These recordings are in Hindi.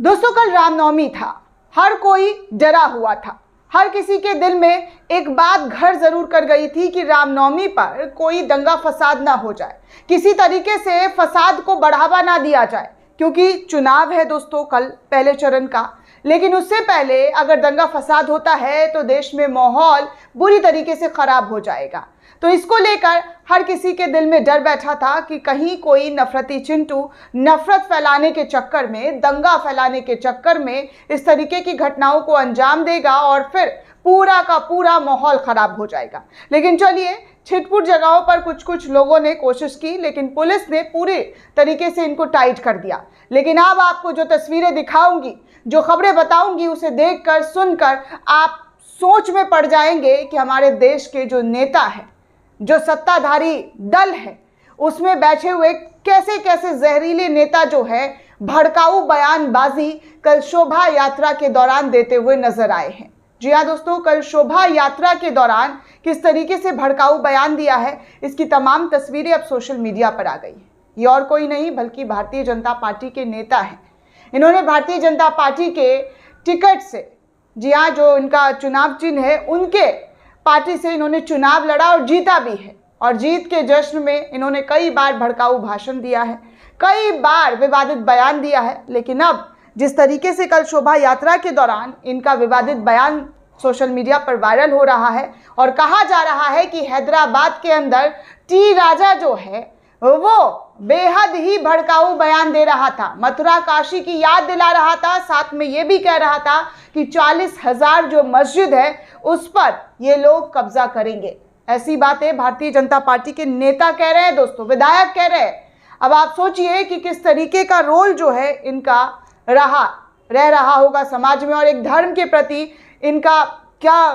दोस्तों कल रामनवमी था। हर कोई डरा हुआ था। हर किसी के दिल में एक बात घर जरूर कर गई थी कि रामनवमी पर कोई दंगा फसाद ना हो जाए, किसी तरीके से फसाद को बढ़ावा ना दिया जाए, क्योंकि चुनाव है दोस्तों कल पहले चरण का। लेकिन उससे पहले अगर दंगा फसाद होता है तो देश में माहौल बुरी तरीके से खराब हो जाएगा। तो इसको लेकर हर किसी के दिल में डर बैठा था कि कहीं कोई नफरती चिंटू नफरत फैलाने के चक्कर में, दंगा फैलाने के चक्कर में इस तरीके की घटनाओं को अंजाम देगा और फिर पूरा का पूरा माहौल खराब हो जाएगा। लेकिन चलिए, छिटपुट जगहों पर कुछ लोगों ने कोशिश की, लेकिन पुलिस ने पूरे तरीके से इनको टाइट कर दिया। लेकिन अब आपको जो तस्वीरें दिखाऊंगी, जो खबरें बताऊंगी, उसे देखकर सुनकर आप सोच में पड़ जाएंगे कि हमारे देश के जो नेता हैं, जो सत्ताधारी दल है, उसमें बैठे हुए कैसे कैसे जहरीले नेता जो है भड़काऊ बयानबाजी कल शोभा यात्रा के दौरान देते हुए नजर आए हैं। जी हाँ दोस्तों, कल शोभा यात्रा के दौरान किस तरीके से भड़काऊ बयान दिया है, इसकी तमाम तस्वीरें अब सोशल मीडिया पर आ गई हैं। ये और कोई नहीं बल्कि भारतीय जनता पार्टी के नेता हैं। इन्होंने भारतीय जनता पार्टी के टिकट से, जी हाँ, जो इनका चुनाव चिन्ह है, उनके पार्टी से इन्होंने चुनाव लड़ा और जीता भी है। और जीत के जश्न में इन्होंने कई बार भड़काऊ भाषण दिया है, कई बार विवादित बयान दिया है। लेकिन अब जिस तरीके से कल शोभा यात्रा के दौरान इनका विवादित बयान सोशल मीडिया पर वायरल हो रहा है और कहा जा रहा है कि हैदराबाद के अंदर टी राजा जो है वो बेहद ही भड़काऊ बयान दे रहा था, मथुरा काशी की याद दिला रहा था, साथ में ये भी कह रहा था कि 40,000 जो मस्जिद है उस पर ये लोग कब्जा करेंगे। ऐसी बातें भारतीय जनता पार्टी के नेता कह रहे हैं दोस्तों, विधायक कह रहे हैं। अब आप सोचिए कि किस तरीके का रोल जो है इनका रह रहा होगा समाज में, और एक धर्म के प्रति इनका क्या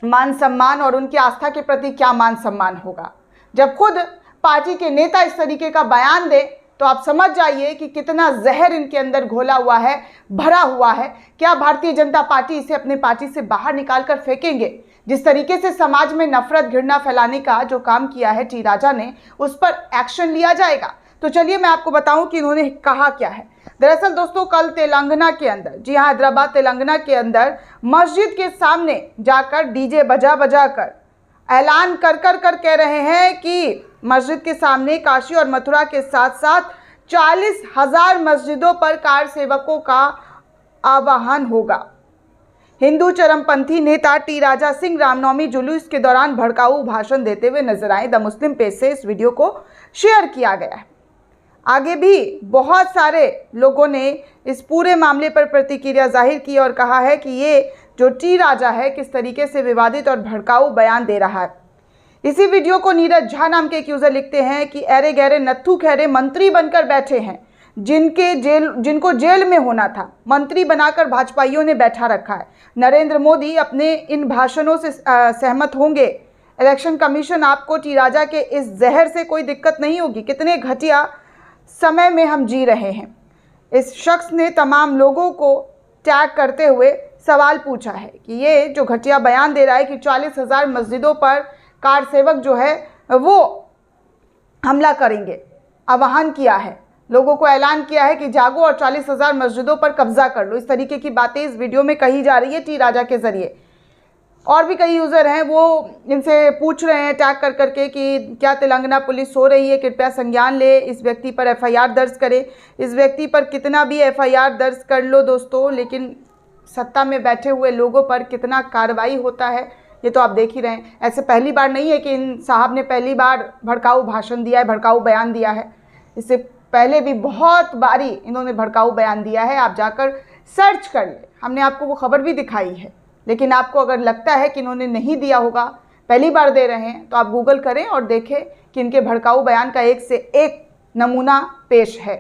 मान सम्मान और उनकी आस्था के प्रति क्या मान सम्मान होगा। जब खुद पार्टी के नेता इस तरीके का बयान दे तो आप समझ जाइए कि कितना जहर इनके अंदर घोला हुआ है, भरा हुआ है। क्या भारतीय जनता पार्टी इसे अपनी पार्टी से बाहर निकाल कर फेंकेंगे? जिस तरीके से समाज में नफरत घृणा फैलाने का जो काम किया है टी राजा ने, उस पर एक्शन लिया जाएगा। तो चलिए मैं आपको बताऊं कि इन्होंने कहा क्या है। दरअसल दोस्तों कल तेलंगाना के अंदर, जी हाँ, हैदराबाद तेलंगाना के अंदर मस्जिद के सामने जाकर डीजे बजा कर ऐलान कर कह रहे हैं कि मस्जिद के सामने काशी और मथुरा के साथ साथ 40,000 मस्जिदों पर कार सेवकों का आह्वान होगा। हिंदू चरमपंथी नेता टी राजा सिंह रामनवमी जुलूस के दौरान भड़काऊ भाषण देते हुए नजर आए। द मुस्लिम पेज से इस वीडियो को शेयर किया गया है। आगे भी बहुत सारे लोगों ने इस पूरे मामले पर प्रतिक्रिया जाहिर की और कहा है कि ये जो टी राजा है किस तरीके से विवादित और भड़काऊ बयान दे रहा है। इसी वीडियो को नीरज झा नाम के एक यूजर लिखते हैं कि अरे गहरे नत्थू खैरे मंत्री बनकर बैठे हैं, जिनको जेल में होना था, मंत्री बनाकर भाजपाइयों ने बैठा रखा है। नरेंद्र मोदी अपने इन भाषणों से सहमत होंगे। इलेक्शन कमीशन आपको टी राजा के इस जहर से कोई दिक्कत नहीं होगी। कितने घटिया समय में हम जी रहे हैं। इस शख्स ने तमाम लोगों को टैग करते हुए सवाल पूछा है कि ये जो घटिया बयान दे रहा है कि 40,000 मस्जिदों पर कार सेवक जो है वो हमला करेंगे, आह्वान किया है, लोगों को ऐलान किया है कि जागो और 40,000 मस्जिदों पर कब्जा कर लो। इस तरीके की बातें इस वीडियो में कही जा रही है टी राजा के जरिए। और भी कई यूज़र हैं वो इनसे पूछ रहे हैं टैग कर करके कि क्या तेलंगाना पुलिस सो रही है, कृपया संज्ञान ले, इस व्यक्ति पर FIR दर्ज करें। इस व्यक्ति पर कितना भी FIR दर्ज कर लो दोस्तों, लेकिन सत्ता में बैठे हुए लोगों पर कितना कार्रवाई होता है ये तो आप देख ही रहे हैं। ऐसे पहली बार नहीं है कि इन साहब ने पहली बार भड़काऊ भाषण दिया है, भड़काऊ बयान दिया है। इससे पहले भी बहुत बारी इन्होंने भड़काऊ बयान दिया है। आप जाकर सर्च कर ले, हमने आपको वो खबर भी दिखाई है। लेकिन आपको अगर लगता है कि इन्होंने नहीं दिया होगा, पहली बार दे रहे हैं, तो आप गूगल करें और देखें कि इनके भड़काऊ बयान का एक से एक नमूना पेश है।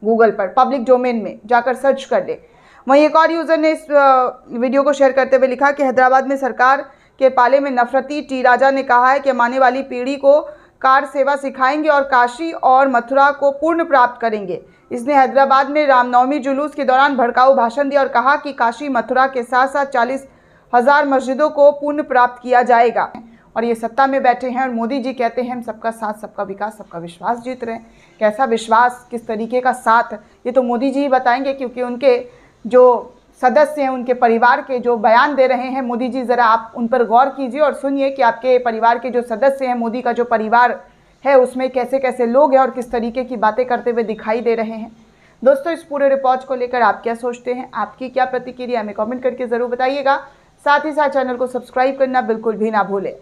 गूगल पर पब्लिक डोमेन में जाकर सर्च कर ले। वहीं एक और यूज़र ने इस वीडियो को शेयर करते हुए लिखा कि हैदराबाद में सरकार के पाले में नफरती टी राजा ने कहा है कि हम आने वाली पीढ़ी को कार सेवा सिखाएंगे और काशी और मथुरा को पूर्ण प्राप्त करेंगे। इसने हैदराबाद में रामनवमी जुलूस के दौरान भड़काऊ भाषण दिया और कहा कि काशी मथुरा के साथ साथ 40,000 मस्जिदों को पुण्य प्राप्त किया जाएगा। और ये सत्ता में बैठे हैं और मोदी जी कहते हैं हम सबका साथ, सबका विकास, सबका विश्वास जीत रहे हैं। कैसा विश्वास, किस तरीके का साथ, ये तो मोदी जी ही बताएंगे, क्योंकि उनके जो सदस्य हैं, उनके परिवार के जो बयान दे रहे हैं मोदी जी, ज़रा आप उन पर गौर कीजिए और सुनिए कि आपके परिवार के जो सदस्य हैं, मोदी का जो परिवार है उसमें कैसे कैसे लोग हैं और किस तरीके की बातें करते हुए दिखाई दे रहे हैं। दोस्तों, इस पूरे रिपोर्ट को लेकर आप क्या सोचते हैं, आपकी क्या प्रतिक्रिया, हमें कमेंट करके ज़रूर बताइएगा। साथ ही साथ चैनल को सब्सक्राइब करना बिल्कुल भी ना भूलें।